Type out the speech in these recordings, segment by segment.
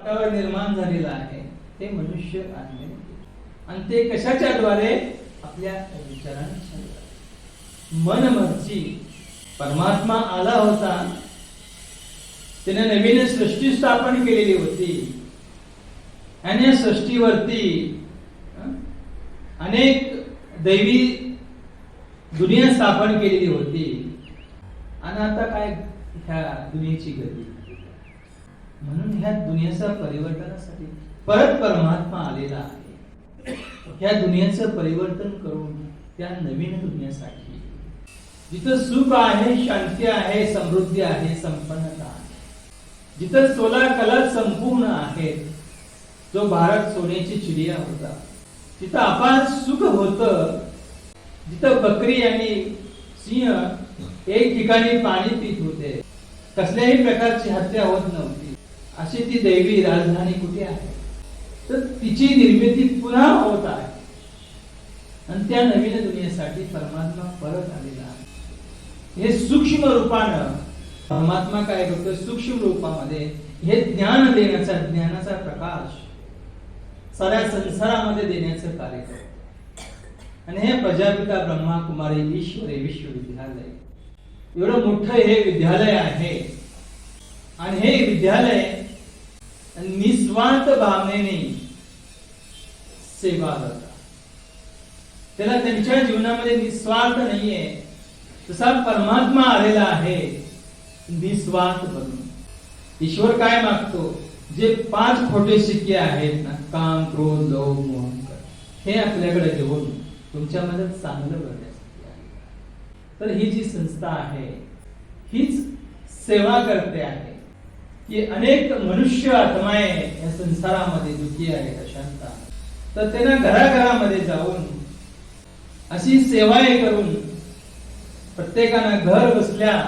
वातावरण निर्माण झालेलं आहे ते मनुष्य आहे आणि ते कशाच्या द्वारे आपल्या विचारांच्या मन मर्जी परमात्मा आला होता त्याने नवीन सृष्टी स्थापन केलेली होती आणि या सृष्टीवरती अनेक दैवी दुनिया स्थापन केलेली होती आणि आता काय ह्या दुनियेची गती म्हणून ह्या दुनियेच्या परिवर्तनासाठी परत परमात्मा आलेला आहे ह्या दुनियेचं परिवर्तन करून त्या नवीन दुनियेसाठी जिथं सुख आहे शांती आहे समृद्धी आहे संपन्नता आहे जिथं 16 कला संपूर्ण आहेत जो भारत सोन्याची चिडिया होता तिथं अपार सुख होतं जिथं बकरी आणि सिंह एक ठिकाणी पाणी पित होते कसल्याही प्रकारची हत्या होत नव्हती अशी ती दैवी राजधानी कुठे आहे तर तिची निर्मिती पुन्हा होत आहे आणि त्या नवीन दुनियेसाठी परमात्मा परत आलेला आहे हे सूक्ष्म रूपानं परमात्मा काय करतो सूक्ष्म रूपामध्ये हे ज्ञान देण्याचा ज्ञानाचा प्रकाश साऱ्या संसारामध्ये देण्याचं कार्य करतो आणि हे प्रजापिता ब्रह्मा कुमारी ईश्वरे विश्वविद्यालय एवढं मोठं हे विद्यालय आहे आणि हे विद्यालय निस्वार्थ भावनेने सेवा करतात त्याला त्यांच्या जीवनामध्ये निस्वार्थ नाहीये तसा परमात्मा आलेला आहे निस्वार्थ बनून ईश्वर काय मागतो जे 5 खोटे शिक्के आहेत ना काम क्रोध लोभ मोह हे आपल्याकडे घेऊन तुमच्यामध्ये चांगलं करण्यासाठी आहे तर ही जी संस्था आहे हीच सेवा करते आहे की अनेक मनुष्य आत्माए या संसारामध्ये दुःखी आहेत अशांत तर त्यांना घराघरामध्ये जाऊन अशी सेवा करून प्रत्येकानं घर बसल्या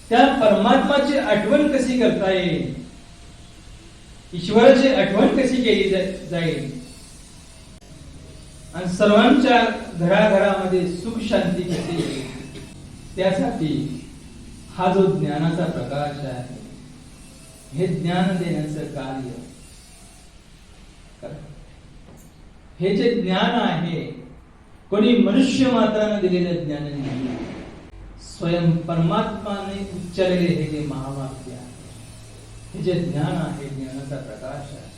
त्या परमात्माची आठवण कशी करता येईल ईश्वराची आठवण कशी केली जाईल आणि सर्वांच्या घराघरामध्ये सुख शांती कशी येईल त्यासाठी हा जो ज्ञानाचा प्रकाश आहे हे ज्ञान देण्याचं कार्य हे जे ज्ञान आहे कोणी मनुष्य मात्राने दिलेलं ज्ञान नाही स्वयं परमात्माने उच्चारलेले हे जे महावाक्य आहे हे जे ज्ञान आहे ज्ञानाचा प्रकाश आहे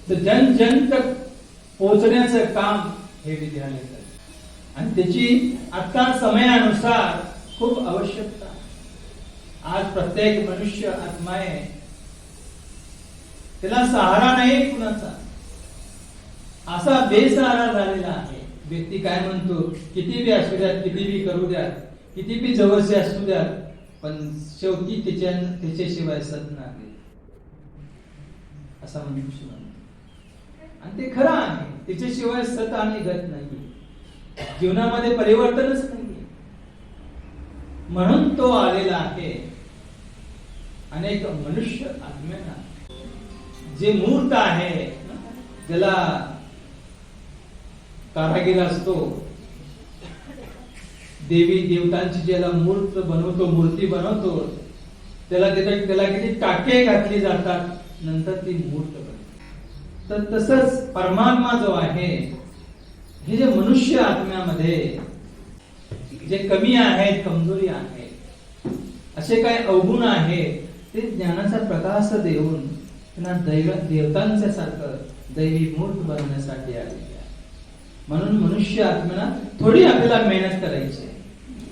तर जन जन तक पोहोचण्याचं काम हे विद्यालय करते आणि त्याची आता समयानुसार खूप आवश्यकता आज प्रत्येक मनुष्य आत्मा आहे त्याला सहारा नाही कुणाचा असा बेसहारा झालेला आहे व्यक्ती काय म्हणतो किती बी असू द्यात किती बी करू द्यात किती बी जवळचे असू द्यात पण शेवटी त्याच्याशिवाय सत नाही असा मनुष्य म्हणतो आणि ते खरं आहे त्याच्याशिवाय सत आणि गत नाही जीवनामध्ये परिवर्तनच नाही म्हणून तो आलेला आहे अनेक मनुष्य आत्म्यांना जे मूर्त आहे ज्याला कारागीर असतो देवी देवतांची ज्याला मूर्त बनवतो मूर्ती बनवतो त्याला किती टाके घातली जातात नंतर ती मूर्त बनते तर तसंच परमात्मा जो आहे हे जे मनुष्य आत्म्यामध्ये जे कमी आहेत कमजोरी आहेत असे काय अवगुण आहेत ते ज्ञानाचा प्रकाश देऊन त्यांना देवतांच्या सारखं दैवी मूर्त बनवण्यासाठी आले म्हणून मनुष्य आत्म्याला थोडी आपल्याला मेहनत करायची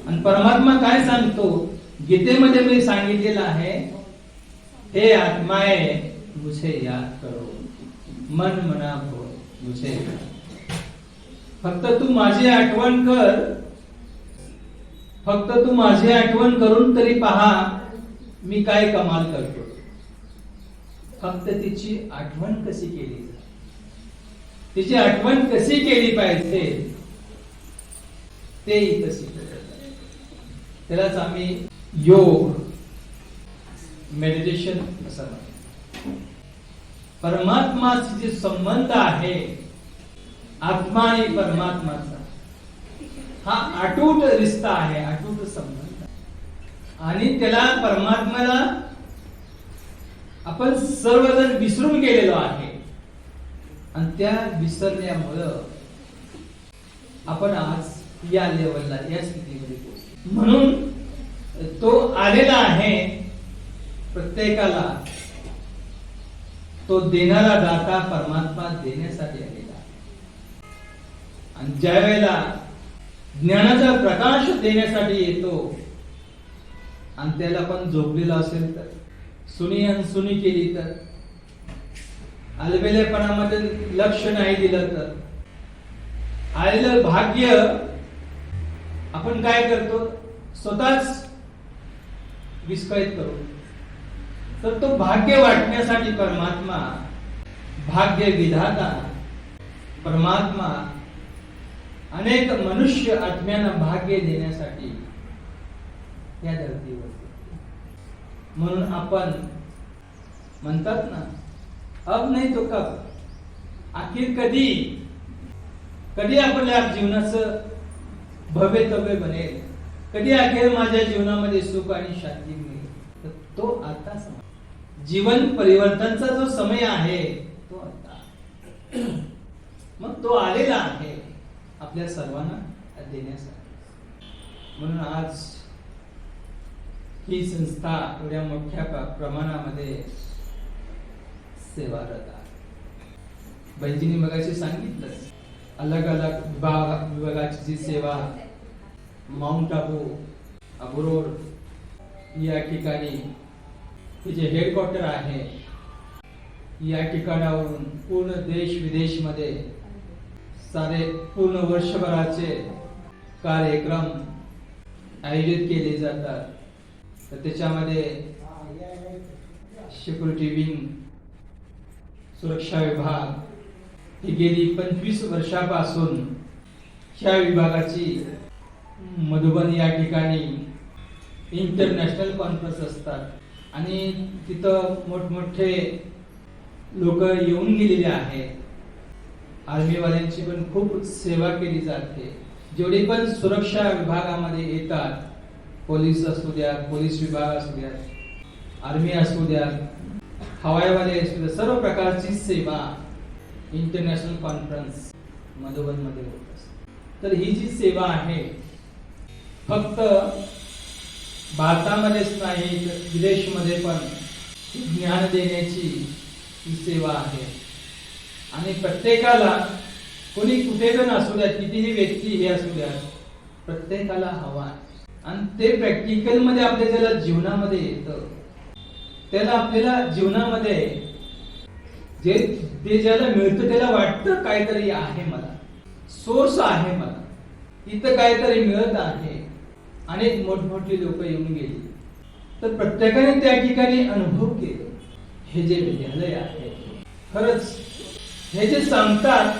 आणि परमात्मा काय सांगतो गीतेमध्ये मी सांगितलेलं आहे हे आत्माए मुझे याद करो मन मना भो मुझे फक्त तू माझी आठवण कर फक्त तू माझी आठवण करून तरी पहा मी काय कमाल करतो फक्त तिची आठवण कशी केली तिची आठवण कशी केली पाहिजे ते कशी त्यालाच आम्ही योग मेडिटेशन असं म्हणतो परमात्माचा जे संबंध आहे आत्मा आणि परमात्माचा हा अटूट रिश्ता आहे अटूट संबंध आणि त्याला परमात्म्याला आपण सर्वजण विसरून गेलेलो आहे आणि त्या विसरण्यामुळं आपण आज या लेवलला या स्थितीमध्ये पोहोचलो. म्हणून तो आलेला आहे प्रत्येकाला, तो देणारा दाता परमात्मा देण्यासाठी आलेला आहे. आणि ज्या वेळेला ज्ञानाचा प्रकाश देण्यासाठी येतो आणि त्याला पण झोपलेला असेल तर, सुनी अनसुनी केली तर, अलबेलेपणामध्ये लक्ष नाही दिलं तर, आलेलं भाग्य आपण काय करतो, स्वतःच विस्कळीत करू. तर तो भाग्य वाटण्यासाठी परमात्मा, भाग्य विधाता परमात्मा अनेक मनुष्य आत्म्यांना भाग्य देण्यासाठी या धर्तीवर. म्हणून आपण म्हणतात ना, अब नाही तो कब, आखिर कधी कधी आपल्या जीवनाचं भव्यतव्य बनेल, कधी अखेर माझ्या जीवनामध्ये सुख आणि शांती मिळेल, तर तो आता समय, जीवन परिवर्तनचा जो समय आहे तो आता. मग तो आलेला आहे आपल्या सर्वांना देण्यासाठी. म्हणून आज ही संस्था एवढ्या मोठ्या प्रमाणामध्ये सेवारत आहे. बहिणींनी मगाशी सांगितलं, अलग अलग विभागाची जी सेवा, माउंट आबू, अबरोड या ठिकाणी हे जे हेडक्वार्टर आहे, या ठिकाणावरून पूर्ण देश विदेशमध्ये सारे पूर्ण वर्षभराचे कार्यक्रम आयोजित केले जातात. तर त्याच्यामध्ये सिक्युरिटी विंग, सुरक्षा विभाग, ही गेली 25 वर्षापासून ह्या विभागाची मधुबन या ठिकाणी इंटरनॅशनल कॉन्फरन्स असतात आणि तिथं मोठमोठे लोक येऊन गेलेले आहेत. आर्मीवाल्यांची पण खूप सेवा केली जाते. जेवढे पण सुरक्षा विभागामध्ये येतात, पोलीस असू द्या, पोलीस विभाग असू द्या, आर्मी असू द्या, हवाईवाले असू द्या, सर्व प्रकारची सेवा इंटरनॅशनल कॉन्फरन्स मधुबन मध्ये होत असते. तर ही जी सेवा आहे फक्त भारतामध्येच नाही तर विदेशमध्ये पण ज्ञान देण्याची ही सेवा आहे. आणि प्रत्येकाला, कोणी कुठे पण असू द्या, कितीही व्यक्ती हे असू द्या, प्रत्येकाला हवा आहे. आणि ते प्रॅक्टिकल मध्ये आपल्या ज्याला जीवनामध्ये येतं, त्याला आपल्याला जीवनामध्ये जे ज्याला मिळतं त्याला वाटतं काहीतरी आहे, मला सोर्स आहे, मला इथं काहीतरी मिळत आहे. अनेक मोठमोठी लोक येऊन गेली तर प्रत्येकाने त्या ठिकाणी अनुभव केले. हे जे विद्यालय आहे, खरंच हे जे सांगतात,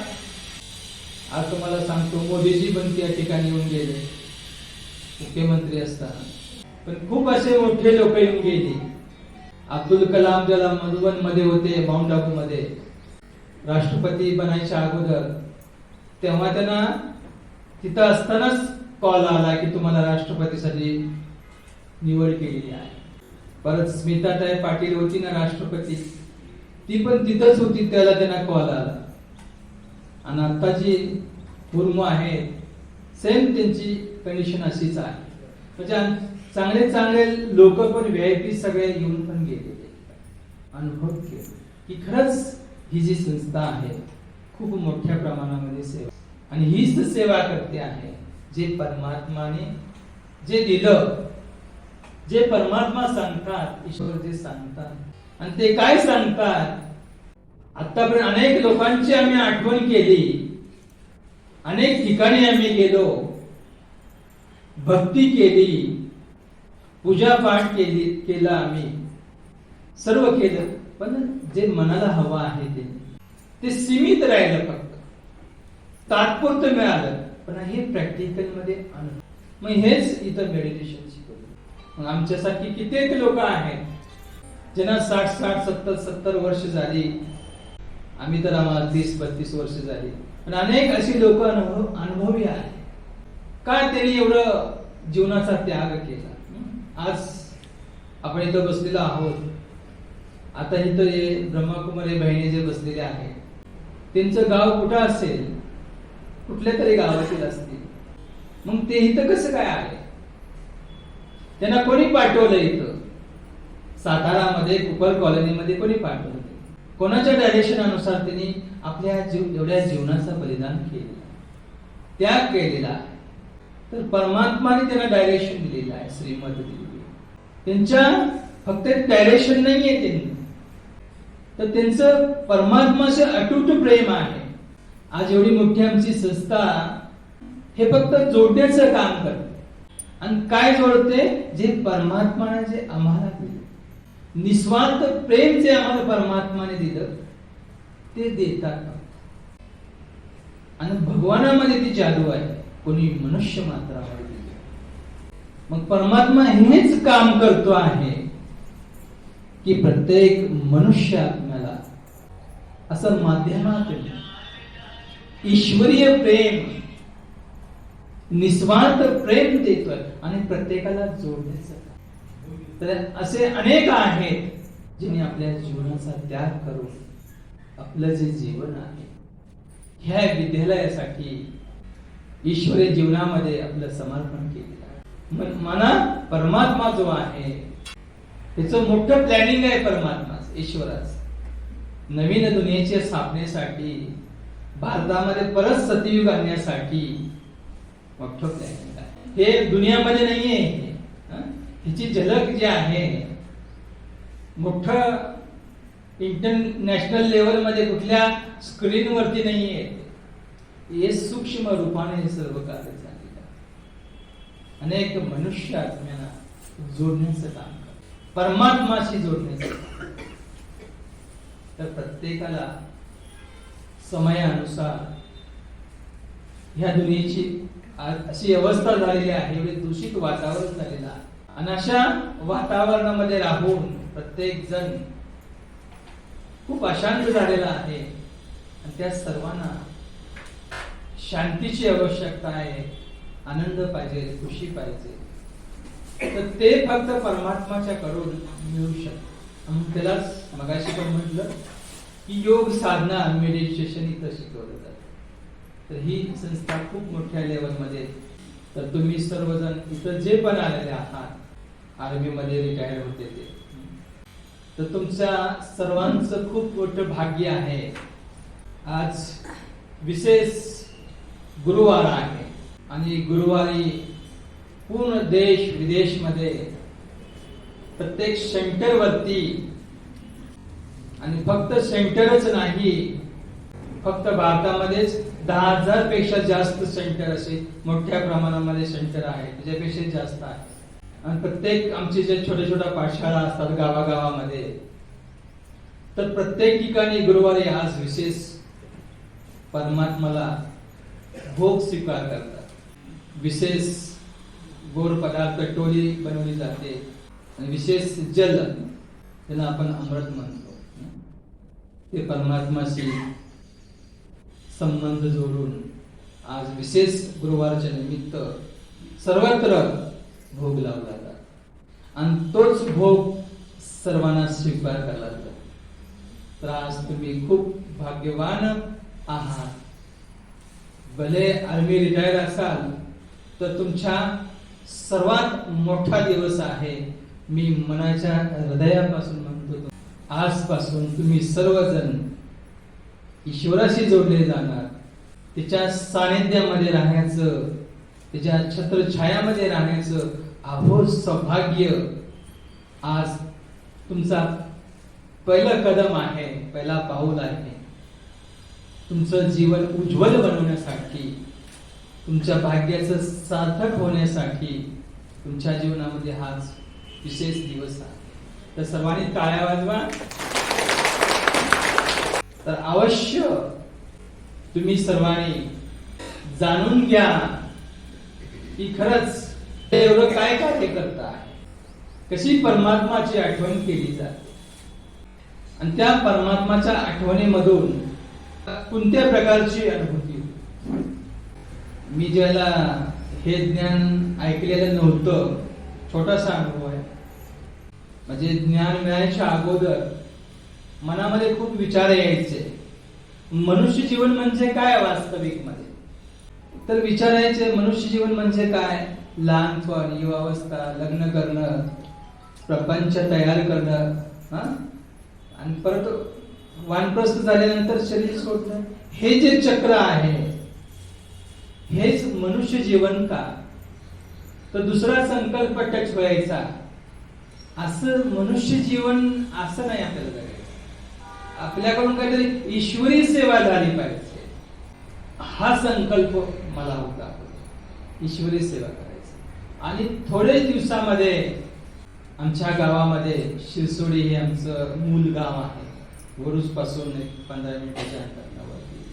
आज तुम्हाला सांगतो, मोदीजी पण त्या ठिकाणी येऊन गेले मुख्यमंत्री असताना, पण खूप असे मोठे लोक येऊन गेले. अब्दुल कलाम ज्याला मधुबन मध्ये होते, माउंट आबू मध्ये राष्ट्रपती बनायच्या अगोदर, तेव्हा त्यांना तिथं असतानाच कॉल आला की तुम्हाला राष्ट्रपतीसाठी निवड केलेली आहे. परत स्मिताताई पाटील होती ना राष्ट्रपती, ती पण तिथंच होती, त्याला त्यांना कॉल आला. आणि आता जी मुर्मू आहे, सेम त्यांची कंडिशन अशीच आहे. म्हणजे चांगले चांगले लोक पण व्हीआयपी सगळे येऊन पण गेलेले, अनुभव केले की खरंच ही जी संस्था आहे खूप मोठ्या प्रमाणामध्ये सेवा, आणि हीच सेवा करते आहे जे परमात्माने जे दिलं, जे परमात्मा सांगतात, ईश्वर जे सांगतात. आणि ते काय सांगतात, आतापर्यंत अनेक लोकांची आम्ही आठवण केली, अनेक ठिकाणी आम्ही गेलो, भक्ती केली, पूजा पाठ केला, आम्ही सर्व केलं, पण जे मनाला हवं आहे ते सीमित राहिलं, फक्त तात्पुरतं मिळालं. पण हे प्रॅक्टिकल मध्ये आणलं. मग हेच इथं मेडिटेशन शिकवलं. मग आमच्यासारखी कित्येक लोक आहेत ज्यांना 60-70 वर्ष झाली, आम्ही तर आम्हाला 30-32 वर्ष झाली, पण अनेक अशी लोक अनुभवी आहेत. काय त्यांनी एवढं जीवनाचा त्याग केला. आज आपण इथं बसलेलो आहोत, आता इथं हे ब्रह्मकुमारी बहिणी जे बसलेले आहेत, त्यांचं गाव कुठं असेल, कुठल्या तरी गावातील असतील, मग ते इथं कसं काय आले? त्यांना कोणी पाठवलं? इथं सातारामध्ये कुपर कॉलनीमध्ये कोणी पाठवलं? कोणाच्या डायरेक्शन अनुसार त्यांनी आपल्या एवढ्या जीवनाचं बलिदान केलेलं, त्याग केलेला आहे. तर परमात्माने त्यांना डायरेक्शन दिलेलं आहे, श्रीमत दिलेली आहे. त्यांच्या फक्त डायरेक्शन नाहीये त्यांनी, तर त्यांचं परमात्माचे अटूट प्रेम आहे. आज एवढी मोठी आमची संस्था हे फक्त जोडण्याचं काम करते. आणि काय जोडते? जे परमात्माने जे आम्हाला दिले, निस्वार्थ प्रेम जे आम्हाला परमात्माने दिलं ते देतात. आणि भगवानामध्ये ती जादू आहे, कोणी मनुष्य मात्रामध्ये दिली. मग परमात्मा हेच काम करतो आहे की प्रत्येक मनुष्य आत्म्याला असं माध्यमातून ईश्वरीय प्रेम, निस्वार्थ प्रेम देतोय आणि प्रत्येकाला जोडण्याचं. तर असे अनेक आहेत जिने आपल्या जीवनाचा त्याग करून आपलं जे जीवन आहे ह्या विद्यालयासाठी ईश्वरी जीवनामध्ये आपलं समर्पण केलेलं आहे. मना परमात्मा जो आहे त्याचं मोठं प्लॅनिंग आहे. परमात्मा ईश्वराच नवीन दुनियेच्या स्थापनेसाठी, भारतामध्ये परत सतयुग आणण्यासाठी मोठं प्लॅनिंग आहे. हे दुनियामध्ये नाहीये. हिची झलक जी आहे मोठं इंटरनॅशनल लेवल मध्ये कुठल्या स्क्रीन वरती नाहीये. हे सूक्ष्म रूपाने हे सर्व कार्य झालेलं आहे. अनेक मनुष्य आत्म्यांना जोडण्याचं काम करतात, परमात्माशी जोडण्याचं. तर प्रत्येकाला समयानुसार ह्या दुनियेची अशी अवस्था झालेली आहे, एवढे दूषित वातावरण झालेलं आहे. आणि अशा वातावरणामध्ये राहून प्रत्येक जण खूप अशांत झालेला आहे. आणि त्या सर्वांना शांतीची आवश्यकता आहे, आनंद पाहिजे, खुशी पाहिजे. तर ते फक्त परमात्माच्या कडून मिळू शकते. त्यालाच मगाशी पण म्हटलं की योग साधना, मेडिटेशन इथं शिकवलं जातं. तर ही संस्था खूप मोठ्या लेवलमध्ये. तर तुम्ही सर्वजण इथं जे पण आलेले आहात, आर्मी मध्ये रिटायर होते ते, तर तुमच्या सर्वांचं खूप मोठं भाग्य आहे. आज विशेष गुरुवार आहे आणि गुरुवारी पूर्ण देश विदेश मध्ये प्रत्येक सेंटर वरती, आणि फक्त सेंटरच नाही, फक्त भारतामध्येच 10,000 पेक्षा जास्त सेंटर असे मोठ्या प्रमाणामध्ये सेंटर आहे, त्याच्यापेक्षा जास्त आहे. आणि प्रत्येक आमचे जे छोट्या छोट्या पाठशाळा असतात गावागावामध्ये, तर प्रत्येक ठिकाणी गुरुवारी आज विशेष परमात्माला भोग स्वीकार करतात. विशेष गोड पदार्थ टोळी बनवली जाते आणि विशेष जल, त्याला आपण अमृत म्हणतो, ते परमात्माशी संबंध जोडून आज विशेष गुरुवारच्या निमित्त सर्वत्र भोग लावला जातो आणि तोच भोग सर्वांना स्वीकार केला जातो. तर आज तुम्ही खूप भाग्यवान आहात. भले आर्मी रिटायर असाल तर तुमच्या सर्वात मोठा दिवस आहे. मी मनाच्या हृदयापासून म्हणतो, आजपासून तुम्ही सर्वजण ईश्वराशी जोडले जाणार, त्याच्या सानिध्यामध्ये राहण्याचं, त्याच्या छत्रछायामध्ये राहण्याचं अभूत सौभाग्य आज तुमचा पहिलं कदम आहे, पहिला पाऊल आहे. तुमचं जीवन उज्ज्वल बनवण्यासाठी, तुमच्या भाग्याचं सार्थक होण्यासाठी तुमच्या जीवनामध्ये हाच विशेष दिवस आहे. तर सर्वांनी टाळ्या वाजवा. तर अवश्य तुम्ही सर्वांनी जाणून घ्या की खरंच ते एवढं काय कार्य करत आहे, कशी परमात्माची आठवण केली जाते आणि त्या परमात्माच्या आठवणीमधून कोणत्या प्रकारची अनुभूती. मी ज्याला हे ज्ञान ऐकलेलं नव्हतं, छोटासा अनुभव आहे. म्हणजे ज्ञान मिळायच्या अगोदर मनामध्ये खूप विचार यायचे, मनुष्य जीवन म्हणजे काय वास्तविक मध्ये. तर विचारायचे मनुष्य जीवन म्हणजे काय, लहानपण, युवावस्था, लग्न करणं, प्रपंच तयार करणं, आणि परत वानप्रस्थ झाल्यानंतर शरीर सोडणं, हे जे चक्र आहे हेच मनुष्य जीवन का. तर दुसरा संकल्प टच व्हायचा, असं मनुष्य जीवन असं नाही आपल्याला जगायचं, आपल्याकडून काहीतरी ईश्वरी सेवा झाली पाहिजे, हा संकल्प मला होता, ईश्वरी सेवा करायची. आणि थोड्याच दिवसामध्ये आमच्या गावामध्ये, शिरसोडी हे आमचं मूल गाव आहे, वरुस पासून 15 मिनिटाच्या अंतरावरती.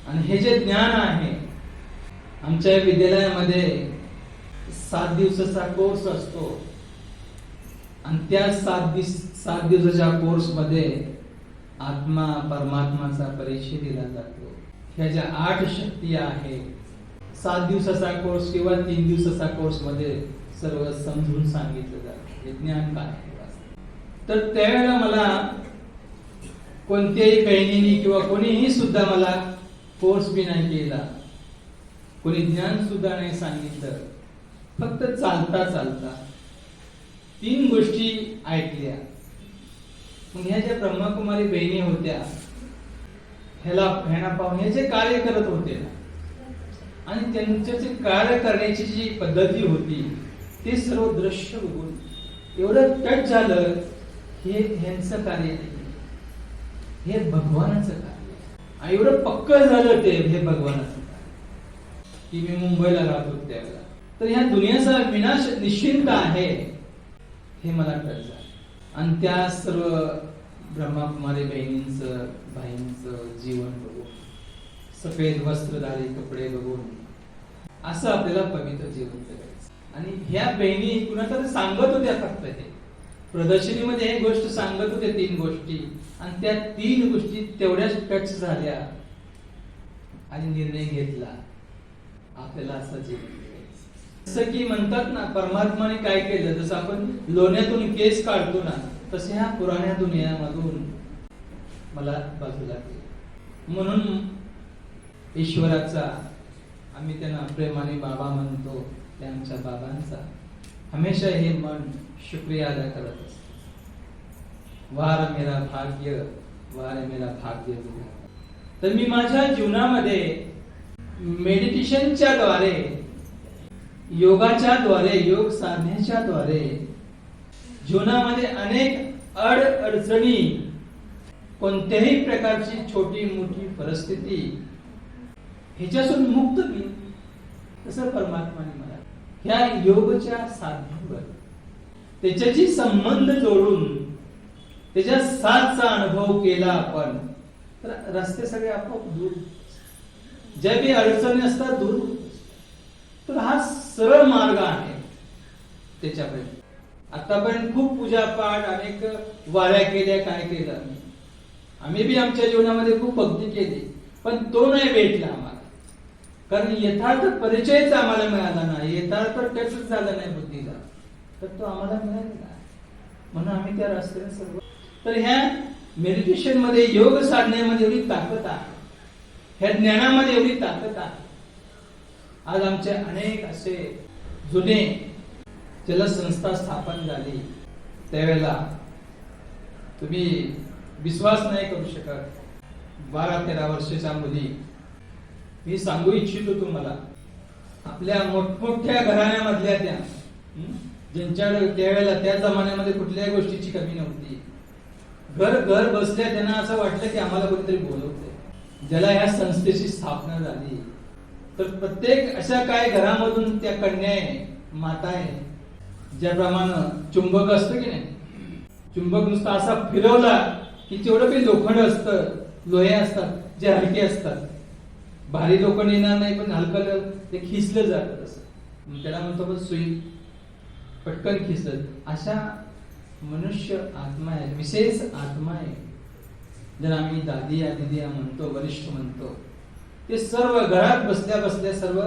आणि हे जे ज्ञान आहे, आमच्या विद्यालयामध्ये 7 दिवसाचा कोर्स असतो, आणि त्या 7 दिवसाच्या कोर्स मध्ये आत्मा परमात्माचा परिचय दिला जातो. ह्या ज्या 8 शक्ती आहे, 7 दिवसाचा कोर्स किंवा 3 दिवसाचा कोर्स मध्ये सर्व समजून सांगितलं जातं, हे ज्ञान काय आहे. तर त्यावेळेला मला कोणत्याही बहिणीने किंवा कोणीही सुद्धा मला कोर्स बी नाही केला, कोणी ज्ञान सुद्धा नाही सांगितलं, फक्त चालता चालता 3 गोष्टी ऐकल्या. मग ह्या ज्या ब्रह्मकुमारी बहिणी होत्या, ह्यांना पाहून हे जे कार्य करत होते आणि त्यांचे जे कार्य करण्याची जी पद्धती होती, ते सर्व दृश्य बघून एवढं टच झालं, हे ह्यांचं कार्य नाही, हे भगवानाचं कार्य. एवढं पक्क झालं ते, हे भगवानाचं कार्य. की मी मुंबईला राहतो त्यावेळेला, तर ह्या दुनियाचा विनाश निश्चिंत आहे, हे मला टच झालं. आणि त्या सर्व ब्रह्मकुमारी बहिणींचं, भाईंचं जीवन बघून, सफेद वस्त्रधारी कपडे बघून, असं आपल्याला पवित्र जीवन जगायचं. आणि ह्या बहिणी कुणाला सांगत होत्या, फक्त हे प्रदर्शनीमध्ये हे गोष्ट सांगत होते, 3 गोष्टी, आणि त्या 3 गोष्टी तेवढ्याच टच झाल्या आणि निर्णय घेतला, आपल्याला असं जीवन जगायचं. जसं की म्हणतात ना, परमात्माने काय केलं, जसं आपण लोण्यातून केस काढतो ना, तसे ह्या पुराण्या दुनियामधून मला बाजूला केलं. म्हणून ईश्वराचा, आम्ही त्यांना प्रेमाने बाबा म्हणतो, त्या आमच्या बाबांचा हमेशा हे मन शुक्रिया अदा करत असते. वार मेरा भाग्य, वार मेरा भाग्य. तर मी माझ्या जीवनामध्ये मेडिटेशनच्या द्वारे, योगाच्या द्वारे, योग साधनेच्या द्वारे जीवनामध्ये अनेक अडचणी, कोणत्याही प्रकारची छोटी मोठी परिस्थिती, ह्याच्यातून मुक्त मी, तसं परमात्माने मला ह्या योगच्या साधनेवर त्याच्याशी संबंध जोडून त्याच्या साथचा अनुभव केला आपण, तर रस्ते सगळे आपोआप दूर, ज्या काही अडचणी असतात दूर. तर हा सरळ मार्ग आहे त्याच्यापर्यंत. आतापर्यंत खूप पूजापाठ, अनेक वाऱ्या केल्या, काय केलं आम्ही बी आमच्या जीवनामध्ये खूप भक्ती केली, पण तो नाही भेटला आम्हाला. कारण यथार्थ परिचयच आम्हाला मिळाला नाही, यथार्थ टचच झाला नाही बुद्धीला, तर तो आम्हाला मिळाला. म्हणून आम्ही त्या रस्त्याने सर्व. तर ह्या मेडिटेशन मध्ये, योग साधनेमध्ये एवढी ताकद आहे, ह्या ज्ञानामध्ये एवढी ताकद आहे. आज आमचे अनेक असे जुने जलसंस्था स्थापन झाली, त्यावेळेला तुम्ही विश्वास नाही करू शकत, 12-13 वर्षाच्या मुली, मी सांगू इच्छितो तुम्हाला, आपल्या मोठमोठ्या घराण्यामधल्या त्या, ज्यांच्याकडे त्यावेळेला त्या जमान्यामध्ये कुठल्याही गोष्टीची कमी नव्हती, घर बसल्या त्यांना असं वाटलं की आम्हाला कोणीतरी बोलवतंय. ज्याला ह्या संस्थेची स्थापना झाली, तर प्रत्येक अशा काय घरामधून त्या कन्या आहे, माता आहे, ज्याप्रमाणे चुंबक असतं की नाही, चुंबक नुसता असा फिरवला की तेवढं काही लोखंड असतं, लोहे असतात जे हलके असतात, भारी लोखंड येणार नाही, पण हलकं ते खिसलं जातं, तसं त्याला म्हणतो पण सुई, पटकन खिसलं. अशा मनुष्य आत्मा आहे, विशेष आत्मा आहे, ज्याला आम्ही दादी या दिदी या म्हणतो, वरिष्ठ म्हणतो, ते सर्व घरात बसल्या बसल्या सर्व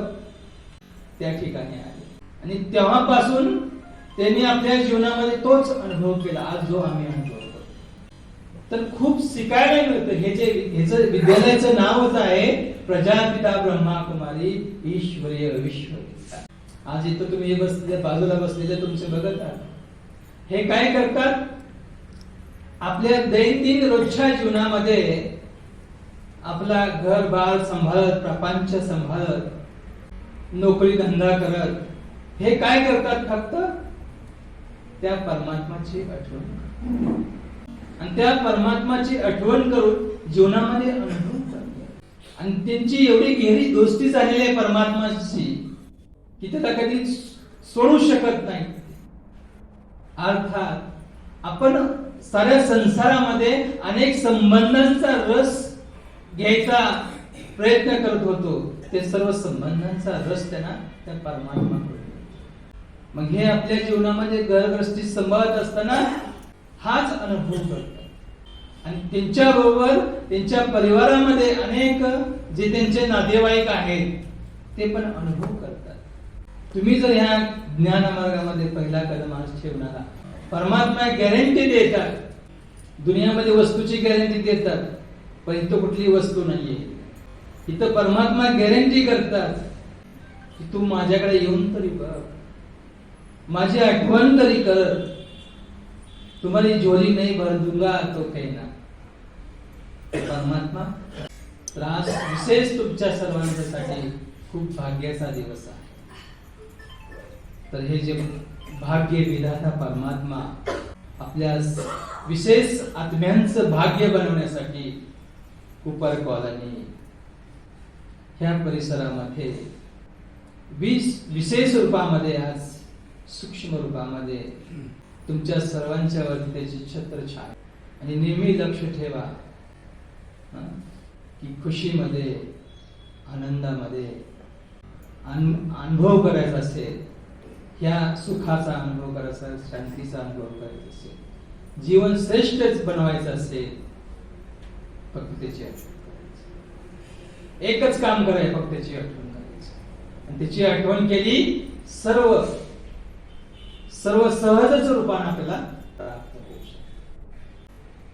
त्या ठिकाणी आले. आणि तेव्हापासून त्यांनी आपल्या जीवनामध्ये तोच अनुभव केला, आज जो आम्ही अनुभवतो. तर खूप शिकायला मिळतं. ह्याचं विद्यालयाचं नावच आहे प्रजापिता ब्रह्मा कुमारी ईश्वरीय विश्व. आज इथं तुम्ही बसलेले, बाजूला बसलेले तुमचे बघत आहात, हे काय करतात? आपल्या दैनंदिन रोजच्या जीवनामध्ये आपला घर बाळ सांभाळत, प्रपंच सांभाळत, नोकरी धंदा करत, हे काय करतात? फक्त त्या परमात्माची आठवण करतात. आणि त्या परमात्माची आठवण करून जीवनामध्ये अनुभव करतात. आणि त्यांची एवढी गहरी दोस्ती झालेली आहे परमात्माची की त्याला कधी सोडू शकत नाही. अर्थात आपण साऱ्या संसारामध्ये अनेक संबंधांचा रस घ्यायचा प्रयत्न करत होतो. ते सर्व संबंधांचा रस त्यांना त्या परमात्मा. मग हे आपल्या जीवनामध्ये घरगृहस्थी सांभाळत असताना हाच अनुभव करतात. आणि त्यांच्या बरोबर त्यांच्या परिवारामध्ये अनेक जे त्यांचे नातेवाईक आहेत ते पण अनुभव करतात. तुम्ही जर ह्या ज्ञान मार्गामध्ये पहिला कदम आज ठेवणारा, परमात्मा गॅरंटी देतात. दुनियामध्ये वस्तूची गॅरंटी देतात, पण इथं कुठली वस्तू नाहीये. इथं परमात्मा गॅरंटी करतात की तू माझ्याकडे येऊन तरी बघ, माझी आठवण तरी कर, तुम्हारी झोली नहीं भर दूंगा तो कहना. परमात्मा त्रास विशेष तुमच्या सर्वांसाठी खूप भाग्याचा दिवस आहे. तर हे जे भाग्य विधाता परमात्मा आपल्या विशेष आत्म्यांचं भाग्य बनवण्यासाठी कुपर कॉलनी ह्या परिसरामध्ये विशेष रूपामध्ये, आज सूक्ष्म रूपामध्ये तुमच्या सर्वांच्या वरती त्याची छत्रछाया. आणि नेहमी लक्ष ठेवा की खुशीमध्ये, आनंदामध्ये अनुभव करायचा असेल, ह्या सुखाचा अनुभव करायचा, शांतीचा अनुभव करायचा असेल, जीवन श्रेष्ठच बनवायचं असेल, फक्त त्याची आठवण करायची. एकच काम करायचं, फक्त त्याची आठवण करायची. आणि त्याची आठवण केली सर्व सहजच रूपाने आपल्याला प्राप्त होऊ शकते.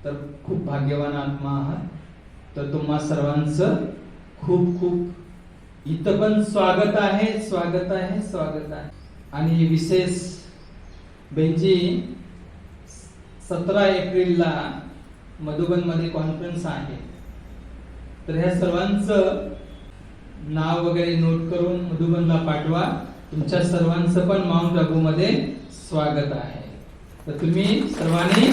तर खूप भाग्यवान आत्मा आहात. तर तुम्हा सर्वांचं खूप खूप इथं पण स्वागत आहे, स्वागत आहे, स्वागत आहे. आणि विशेष बेंजी 17 एप्रिलला मधुबन मध्ये कॉन्फरन्स आहे. तर ह्या सर्वांचं नाव वगैरे नोट करून मधुबनला पाठवा. तुमच्या सर्वांचं पण माउंट आबू मध्ये स्वागत आहे. तर तुम्ही सर्वांनी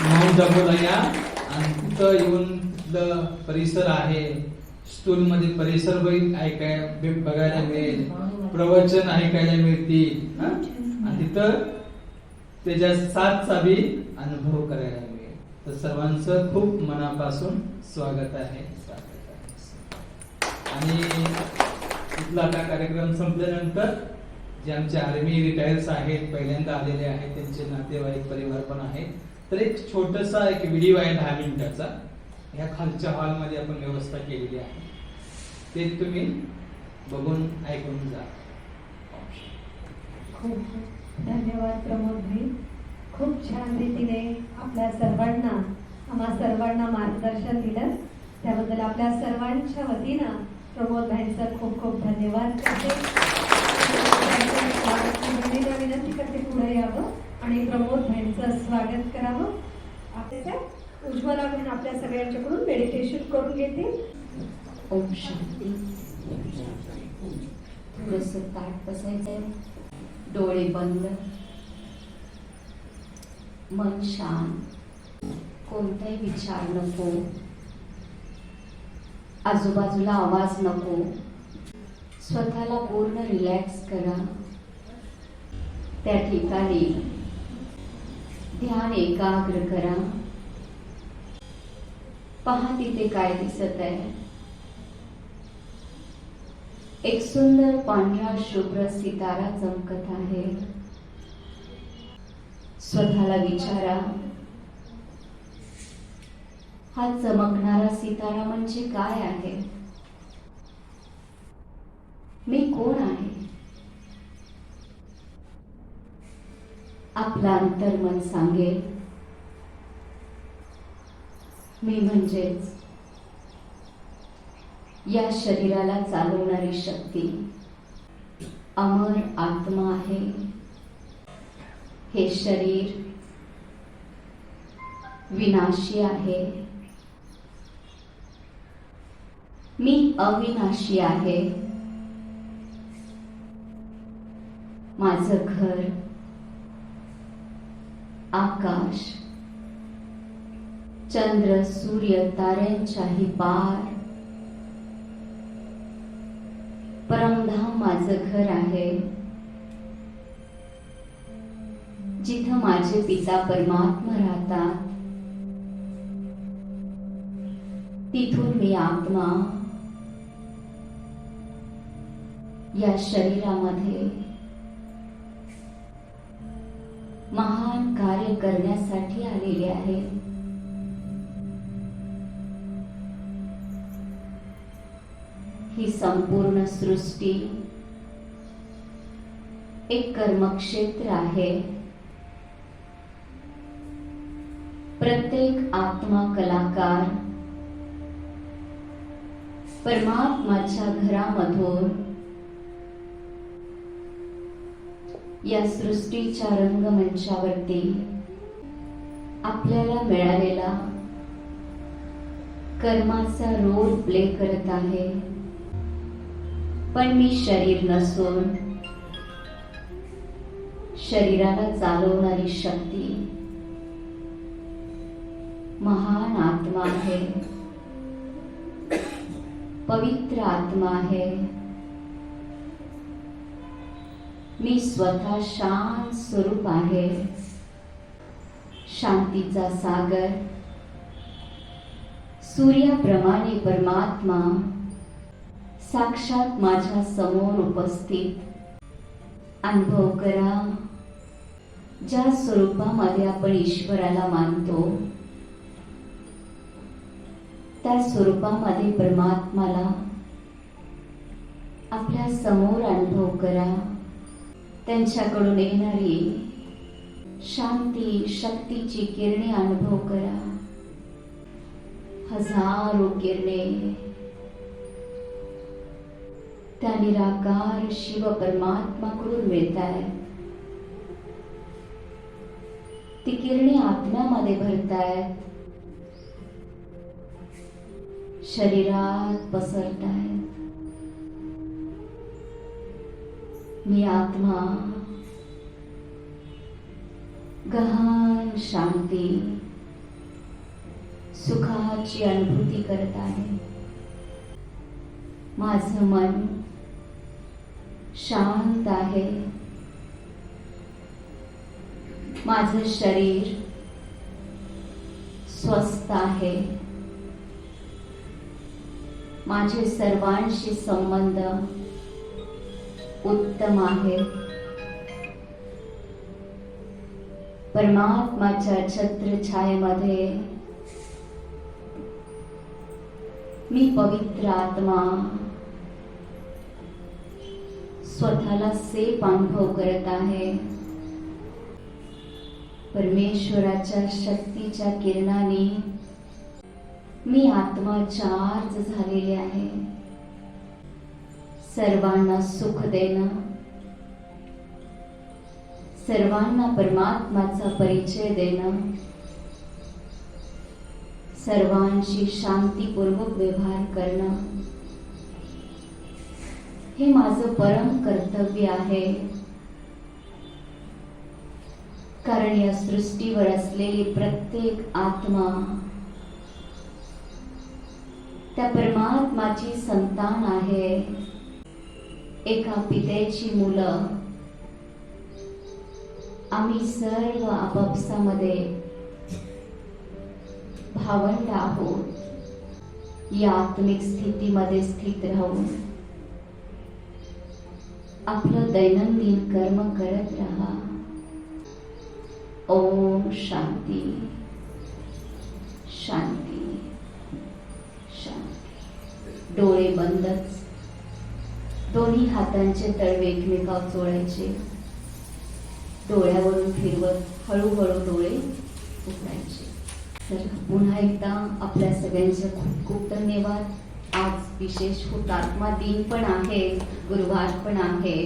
माउंट आबूला या. आणि तिथं येऊन तिथलं परिसर आहे, स्टूल मध्ये परिसर बघायला मिळेल, प्रवचन ऐकायला मिळतील, आणि तिथं त्याच्या 7 चाबी अनुभव करायला मिळेल. तर सर्वांचं खूप मनापासून स्वागत आहे, स्वागत आहे. आणि तिथला आता कार्यक्रम संपल्यानंतर जे आमचे आर्मी रिटायर्स आहेत, पहिल्यांदा आलेले आहेत, त्यांचे नातेवाईक परिवार पण आहेत. तर एक छोटासा एक व्हिडिओ आहे 10 मिनिटाचा, ह्या खालच्या हॉलमध्ये आपण व्यवस्था केलेली आहे. ते तुम्ही बघून ऐकून जा. खूप धन्यवाद प्रमोद भाई. खूप छान रीतीने आपल्या सर्वांना, आम्हा सर्वांना मार्गदर्शन दिलं. त्याबद्दल आपल्या सर्वांच्या वतीनं प्रमोद भाईंचं खूप खूप धन्यवाद करते. विनंती करते पुढे यावं आणि प्रमोद भाईंचं स्वागत करावं. आपल्या उज्ज्वला बहीण आपल्या सगळ्यांच्याकडून मेडिटेशन करून घेते. ओम शांती. थोडंसं ताट बसायचं, डोळे बंद, मन शांत, कोणताही विचार नको, आजूबाजूला आवाज नको. स्वतःला पूर्ण रिलॅक्स करा. त्या ठिकाणी ध्यान एकाग्र करा. पहा तिथे काय दिसत आहे. एक सुंदर पांढरा शुभ्र सितारा चमकत आहे. स्वतःला विचारा, हा चमकणारा सितारा म्हणजे काय आहे? मी कोण आहे? आपलं अंतर्मन सांगेल मी म्हणजेच या शरीराला चालवणारी शक्ती अमर आत्मा आहे. हे शरीर विनाशी आहे. मी अविनाशी आहे. माझं घर आकाश, चंद्र, सूर्य, ताऱ्यांच्याही पार परमधाम माझं घर आहे, जिथं माझे पिता परमात्मा राहतात. तिथून मी आत्मा या शरीरामध्ये महान कार्य करण्यासाठी आलेले आहे. ही संपूर्ण सृष्टी एक कर्मक्षेत्र आहे. प्रत्येक आत्मा कलाकार परमात्माच्या घरामधून या सृष्टीच्या रंगमंचावरती आपल्याला मिळालेला कर्माचा रोल प्ले करत आहे. पण मी शरीर नसून शरीराला चालवणारी शक्ती महान आत्मा आहे, पवित्र आत्मा आहे. मी स्वतः शांत स्वरूप आहे, शांतीचा सागर. सूर्याप्रमाणे परमात्मा साक्षात माझ्या समोर उपस्थित. अनुभव करा, ज्या स्वरूपामध्ये आपण ईश्वराला मानतो त्या स्वरूपामध्ये परमात्माला आपल्या समोर अनुभव करा. त्यांच्याकडून येणारी शांती शक्तीची किरणे अनुभव करा. हजारो किरणे त्या निराकार शिव परमात्माकडून मिळत आहेत. ती किरणे आत्म्यामध्ये भरतायत, शरीरात पसरतायत. मी आत्मा गहन शांती सुखाची अनुभूती करत आहे. माझं मन शांत आहे. माझं शरीर स्वस्थ आहे. माझे सर्वांशी संबंध उत्तम आहे. परमात्माच्या छत्रछायेमध्ये मी पवित्र आत्मा स्वतःला सेफ अनुभव करत आहे. परमेश्वराच्या शक्तीच्या किरणाने मी आत्मा चार्ज झालेले आहे. सर्वांना सुख देणं, सर्वांना परमात्माचा परिचय देणं, सर्वांशी शांतीपूर्वक व्यवहार करणं हे माझं परम कर्तव्य आहे. कारण या सृष्टीवर असलेली प्रत्येक आत्मा त्या परमात्माची संतान आहे. एका पित्याची मुलं आम्ही सर्व आपापसामध्ये भावंड आहोत. या आत्मिक स्थितीमध्ये स्थित राहून आपलं दैनंदिन कर्म करत राहा. ओम शांती शांती शांती. डोळे बंदच, दोन्ही हातांचे तळवे एकमेकावर चोळायचे. डोळ्यावरून फिरवत हळूहळू डोळे उघडायचे. तर पुन्हा एकदा आपल्या सगळ्यांचे खूप खूप धन्यवाद. आज विशेष हुतात्मा दिन पण आहे, गुरुवार पण आहे.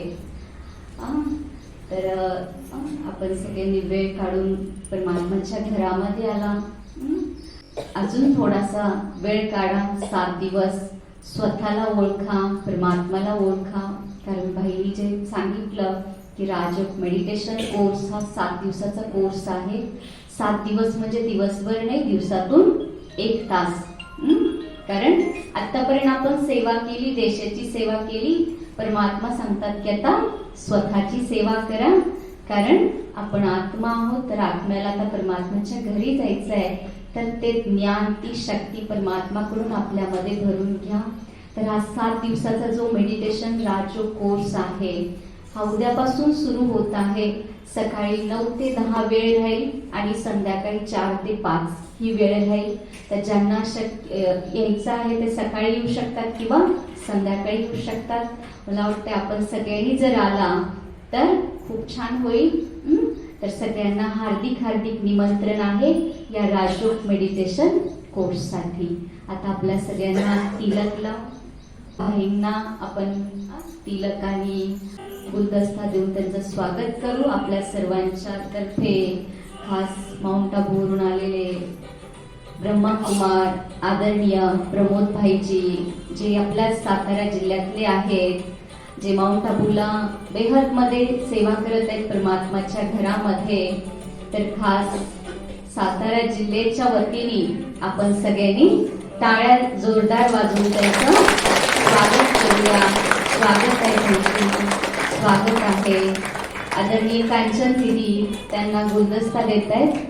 तर आपण सगळ्यांनी वेळ काढून परमात्माच्या घरामध्ये आला. अजून थोडासा वेळ काढा. 7 दिवस स्वतःला ओळखा, परमात्माला ओळखा. कारण भाईनी जे सांगितलं की राजयोग मेडिटेशन कोर्स हा 7 दिवसाचा कोर्स आहे. 7 दिवस म्हणजे दिवसभर नाही, दिवसातून 1 तास. कारण आतापर्यंत आपण सेवा केली, देशाची सेवा केली. परमात्मा सांगतात की आता स्वतःची सेवा करा. कारण आपण आत्मा आहोत, तर आत्म्याला आता परमात्म्याच्या घरी जायचं आहे. तर ते ज्ञान, ती शक्ती परमात्माकडून आपल्यामध्ये भरून घ्या. तर हा 7 दिवसाचा जो मेडिटेशन राजयोग कोर्स आहे हा उद्यापासून सुरू होत आहे. सकाळी 9 ते 10 वेळ राहील आणि संध्याकाळी 4 ते 5 ही वेळ राहील. तर ज्यांना यायचं आहे ते सकाळी येऊ शकतात किंवा संध्याकाळी येऊ शकतात. मला वाटतं आपण सगळ्यांनी जर आला तर खूप छान होईल. तर सगळ्यांना हार्दिक हार्दिक निमंत्रण आहे या राजयोग मेडिटेशन कोर्ससाठी. आता आपल्या सगळ्यांना तिलकला, भाईंना आपण तिलक आणि गुलदस्ता देऊन त्यांचं स्वागत करू. आपल्या सर्वांच्या तर्फे खास माउंट आबूवरून आलेले ब्रह्माकुमार आदरणीय प्रमोद भाईजी, जे आपल्या सातारा जिल्ह्यातले आहेत, जे माउंट आबूला बेहदमध्ये सेवा करत आहेत परमात्माच्या घरामध्ये. तर खास सातारा जिल्ह्याच्या वतीने आपण सगळ्यांनी टाळ्या जोरदार वाजवून त्यांचं स्वागत करूया. स्वागत आहे, स्वागत आहे. आदरणीय कांचन दिदी त्यांना गुलदस्ता देत आहेत.